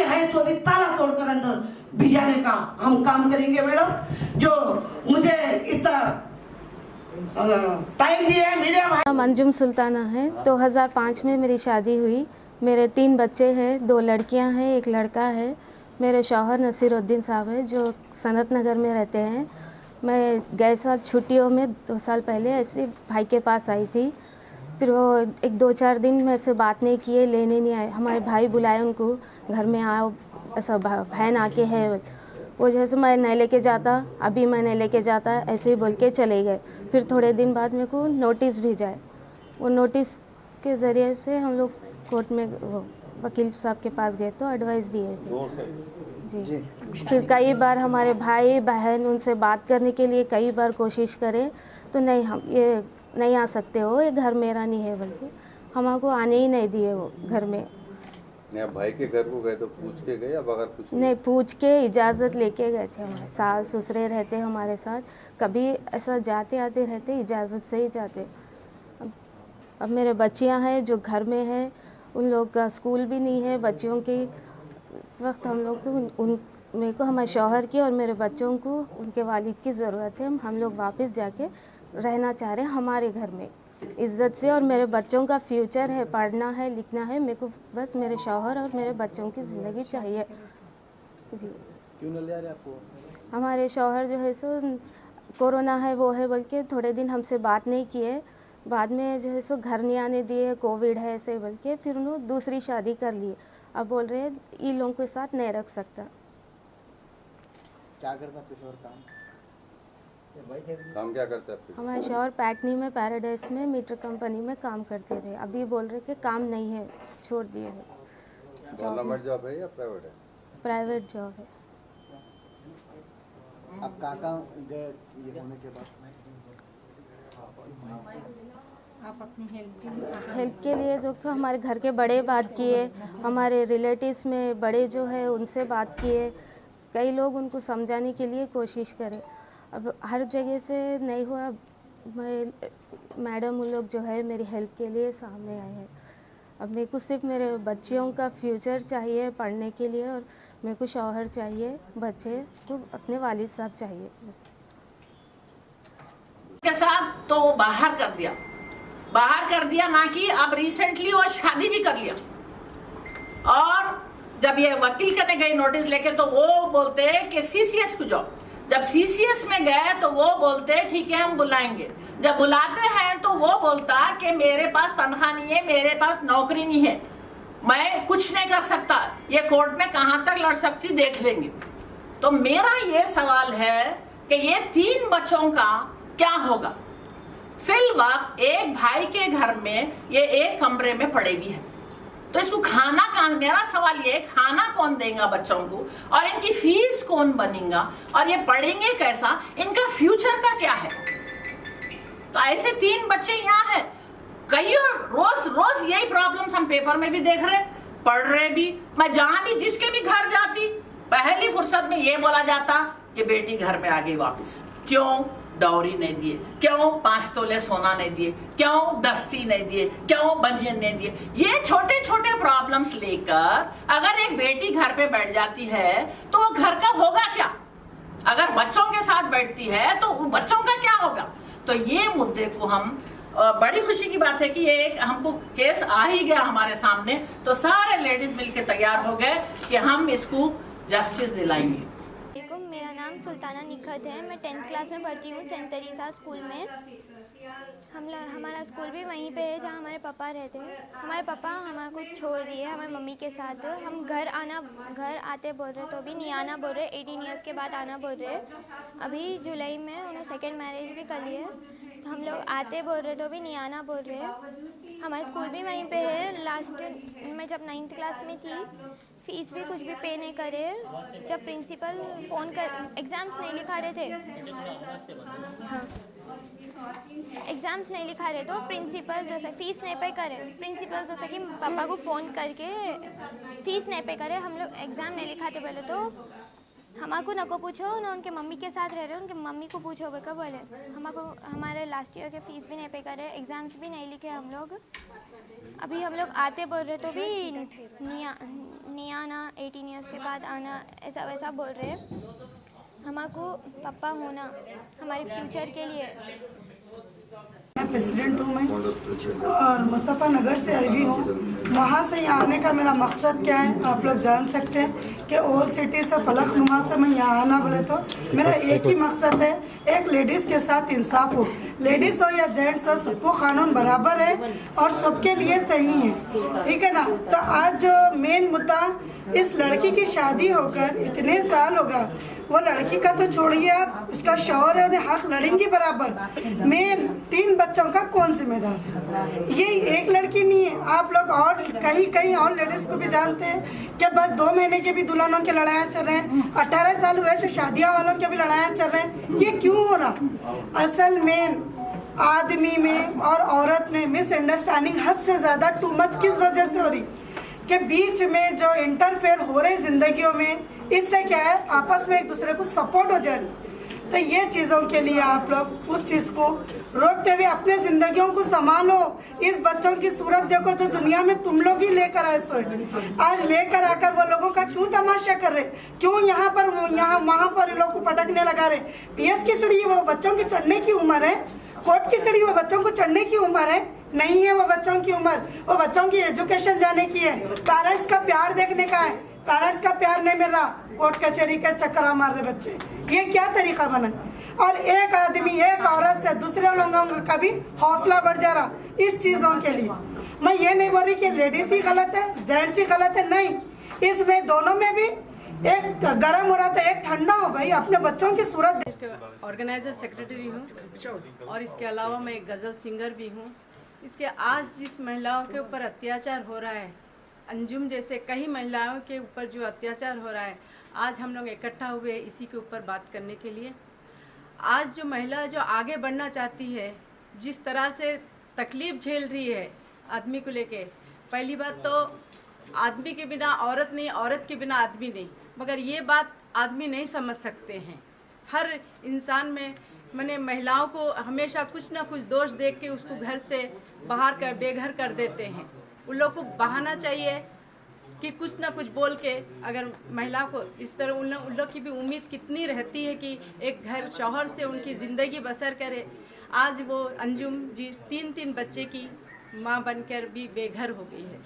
भी है तो भी ताला तोड़कर अंदर भिजाने का हम काम करेंगे मैडम। जो मुझे इतना टाइम दिया है मीडिया भाई। नाम अंजुम सुल्ताना है। 2005 में मेरी शादी हुई। मेरे 3 बच्चे हैं, 2 लड़कियां हैं, 1 लड़का है। मेरे शौहर नसीरुद्दीन साहब है जो सनत नगर में रहते हैं। मैं गए साल छुट्टियों में 2 साल पहले ऐसे भाई के पास आई थी। फिर वो 1-2-4 दिन मेरे से बात नहीं किए, लेने नहीं आए। हमारे भाई बुलाए उनको, घर में आओ, ऐसा बहन आके है। वो जैसे मैं नहीं लेके जाता, अभी मैं नहीं लेके जाता, ऐसे ही बोल के चले गए। फिर थोड़े दिन बाद मेरे को नोटिस भेजा है। वो नोटिस के ज़रिए से हम लोग कोर्ट में वकील साहब के पास गए तो एडवाइस दिए थे जी। फिर कई बार हमारे भाई बहन उनसे बात करने के लिए कई बार कोशिश करे तो नहीं, हम ये नहीं आ सकते हो, ये घर मेरा नहीं है, बल्कि हमको आने ही नहीं दिए वो घर में। नहीं, आप भाई के घर को गए तो पूछ के गए या बगैर पूछे? नहीं, पूछ के इजाज़त लेके गए थे। हमारे सास ससुरे रहते हमारे साथ, कभी ऐसा जाते आते रहते, इजाज़त से ही जाते। अब मेरे बच्चियां हैं जो घर में हैं, उन लोग का स्कूल भी नहीं है बच्चियों की। इस वक्त हम लोग को मेरे को हमारे शौहर की और मेरे बच्चों को उनके वालिद की ज़रूरत है। हम लोग वापस जाके रहना चाह रहे हैं हमारे घर में इज़्ज़त से। और मेरे बच्चों का फ्यूचर है, पढ़ना है, लिखना है। मेरे को बस मेरे शौहर और मेरे बच्चों की ज़िंदगी चाहिए जी। क्यों नहीं ले आ रहे आपको? हमारे शौहर जो है सो कोरोना है वो है बोल के थोड़े दिन हमसे बात नहीं किए। बाद में जो है सो घर नहीं आने दिए, कोविड है ऐसे बोल के। फिर उन्होंने दूसरी शादी कर ली। अब बोल रहे हैं इन लोगों के साथ नहीं रख सकता। क्या करता फिर और काम? काम क्या करते हैं? हमारे शौहर पैटनी में पैराडाइज में मीटर कंपनी में काम करते थे। अभी बोल रहे कि काम नहीं है, छोड़ दिए हैं। गवर्नमेंट जॉब है या प्राइवेट है? प्राइवेट जॉब है। अब कहाँ गए ये होने के बाद? आप अपनी हेल्प के लिए जो कि हमारे घर के बड़े बात किए, हमारे रिलेटिव्स में बड़े जो है उनसे बात किए, कई लोग उनको समझाने के लिए कोशिश करें। अब हर जगह से नहीं हुआ। मैडम उन लोग जो है मेरी हेल्प के लिए सामने आए हैं। अब मेरे को सिर्फ मेरे बच्चियों का फ्यूचर चाहिए पढ़ने के लिए, और मेरे को शौहर चाहिए, बच्चे को अपने वालिद साहब चाहिए के साथ। तो वो बाहर कर दिया ना कि अब रिसेंटली वो शादी भी कर लिया। और जब ये वकील करने गए नोटिस लेके तो वो बोलते कि सीसीएस को जाओ। जब सीसीएस में गए तो वो बोलते ठीक है हम बुलाएंगे। जब बुलाते हैं तो वो बोलता कि मेरे पास तनख्वाह नहीं है, मेरे पास नौकरी नहीं है, मैं कुछ नहीं कर सकता, ये कोर्ट में कहां तक लड़ सकती देख लेंगे। तो मेरा ये सवाल है कि ये 3 बच्चों का क्या होगा। फिलवक्त एक भाई के घर में ये एक कमरे में पड़े भी है, तो इसको खाना कहाँ, मेरा सवाल ये खाना कौन देगा बच्चों को, और इनकी फीस कौन बनेगा, और ये पढ़ेंगे कैसा, इनका फ्यूचर का क्या है। तो ऐसे 3 बच्चे यहाँ है। कई रोज यही प्रॉब्लम्स हम पेपर में भी देख रहे, पढ़ रहे भी। मैं जहां भी जिसके भी घर जाती पहली फुर्सत में ये बोला जाता कि बेटी घर में आ गई वापस। क्यों? डॉरी नहीं दिए, क्यों 5 तोले सोना नहीं दिए, क्यों दस्ती नहीं दिए, क्यों बनियन नहीं दिए। ये छोटे छोटे प्रॉब्लम्स लेकर अगर एक बेटी घर पे बैठ जाती है तो वो घर का होगा क्या। अगर बच्चों के साथ बैठती है तो बच्चों का क्या होगा। तो ये मुद्दे को हम, बड़ी खुशी की बात है कि ये एक हमको केस आ ही गया हमारे सामने, तो सारे लेडीज मिलकर तैयार हो गए कि हम इसको जस्टिस दिलाएंगे। मेरा नाम सुल्ताना निखत है। मैं 10th क्लास में पढ़ती हूँ सेंट तेरेसा स्कूल में। हमारा स्कूल भी वहीं पे है जहाँ हमारे पापा रहते हैं। हमारे पापा हमारे को छोड़ दिए हमारी मम्मी के साथ। हम घर आते बोल रहे तो भी नहीं आना बोल रहे, 18 ईयर्स के बाद आना बोल रहे। अभी जुलाई में उन्होंने सेकेंड मैरिज भी कर लिए, तो हम लोग आते बोल रहे तो भी नहीं आना बोल रहे। हमारा स्कूल भी वहीं पे है। लास्ट मैं जब 9th क्लास में थी, फीस भी कुछ भी पे नहीं करे। जब प्रिंसिपल फ़ोन कर, एग्ज़ाम्स नहीं लिखा रहे थे, हाँ एग्ज़ाम्स नहीं लिखा रहे तो प्रिंसिपल जो से फीस नहीं पे करे, प्रिंसिपल जो से कि पापा को फ़ोन करके फ़ीस नहीं पे करे, हम लोग एग्ज़ाम नहीं लिखाते पहले तो हमारे नको पूछो ना, उनके मम्मी के साथ रह रहे उनके मम्मी को पूछो बोलकर बोले। हमारे लास्ट ईयर के फ़ीस भी नहीं पे करे, एग्ज़ाम्स भी नहीं लिखे हम लोग। अभी हम लोग आते बोल रहे तो भी नहीं नहीं आना, 18 ईयर्स के बाद आना, ऐसा वैसा बोल रहे हैं। हमको पापा होना हमारे फ्यूचर के लिए। मैं प्रेसिडेंट हूँ मैं और मुस्तफ़ा नगर से आई हुई हूँ। वहाँ से यहाँ आने का मेरा मकसद क्या है आप लोग जान सकते हैं कि ओल्ड सिटी से फलकनुमा से मैं यहाँ आना बोले तो मेरा एक ही मकसद है, एक लेडीज़ के साथ इंसाफ हो। लेडीज़ हो या जेंट्स हो, सबको कानून बराबर है और सबके लिए सही है, ठीक है ना। तो आज जो मेन मुद्दा, इस लड़की की शादी होकर इतने साल हो गया, वो लड़की का तो छोड़िए आप, उसका शौहर है, उन्हें हक लड़ेंगी बराबर। मेन 3 बच्चों का कौन जिम्मेदार है? ये एक लड़की नहीं है, आप लोग और कहीं और लेडीज को भी जानते हैं कि बस 2 महीने के भी दुल्हनों के लड़ाइयाँ चल रहे हैं, 18 साल हुए से शादियाँ वालों के भी लड़ाइयाँ चल रहे हैं। ये क्यों हो रहा? असल मेन आदमी में और औरत में मिसअंडरस्टैंडिंग हद से ज़्यादा टू मच किस वजह से हो रही कि बीच में जो इंटरफेयर हो रहे जिंदगियों में, इससे क्या है आपस में एक दूसरे को सपोर्ट हो जा रही। तो ये चीज़ों के लिए आप लोग उस चीज़ को रोकते हुए अपने ज़िंदगियों को संभालो। इस बच्चों की सूरत देखो जो दुनिया में तुम लोग ही लेकर आए सोए, आज लेकर आकर वो लोगों का क्यों तमाशा कर रहे, क्यों यहाँ वहाँ पर लोग को पटकने लगा रहे। PS की सीढ़ी वो बच्चों की चढ़ने की उम्र है, कोर्ट की सीढ़ी वो बच्चों को चढ़ने की उम्र है नहीं है। वो बच्चों की उम्र, वो बच्चों की एजुकेशन जाने की है, पेरेंट्स का प्यार देखने का है। पेरेंट्स का प्यार नहीं मिल रहा, कोर्ट कचहरी का चक्कर मार रहे बच्चे। ये क्या तरीका बना? और एक आदमी एक औरत से दूसरे लोगों का भी हौसला बढ़ जा रहा इस चीज़ों के लिए। मैं ये नहीं बोल रही कि लेडीज ही गलत है, जेंट्स ही गलत है, नहीं, इसमें दोनों में भी एक गर्म हो रहा था एक ठंडा हो भाई। अपने बच्चों की सूरत ऑर्गेनाइजर सेक्रेटरी हूँ और इसके अलावा मैं एक गज़ल सिंगर भी हूँ। इसके आज जिस महिलाओं के ऊपर अत्याचार हो रहा है, अंजुम जैसे कई महिलाओं के ऊपर जो अत्याचार हो रहा है, आज हम लोग इकट्ठा हुए इसी के ऊपर बात करने के लिए। आज जो महिला जो आगे बढ़ना चाहती है, जिस तरह से तकलीफ झेल रही है आदमी को लेके, पहली बात तो आदमी के बिना औरत नहीं, औरत के बिना आदमी नहीं, मगर ये बात आदमी नहीं समझ सकते हैं। हर इंसान में मैंने महिलाओं को हमेशा कुछ ना कुछ दोष देख के उसको घर से बाहर कर बेघर कर देते हैं। उन लोग को बहाना चाहिए कि कुछ ना कुछ बोल के अगर महिला को इस तरह उन लोग की भी उम्मीद कितनी रहती है कि एक घर शौहर से उनकी ज़िंदगी बसर करे। आज वो अंजुम जी 3 बच्चे की माँ बनकर भी बेघर हो गई है।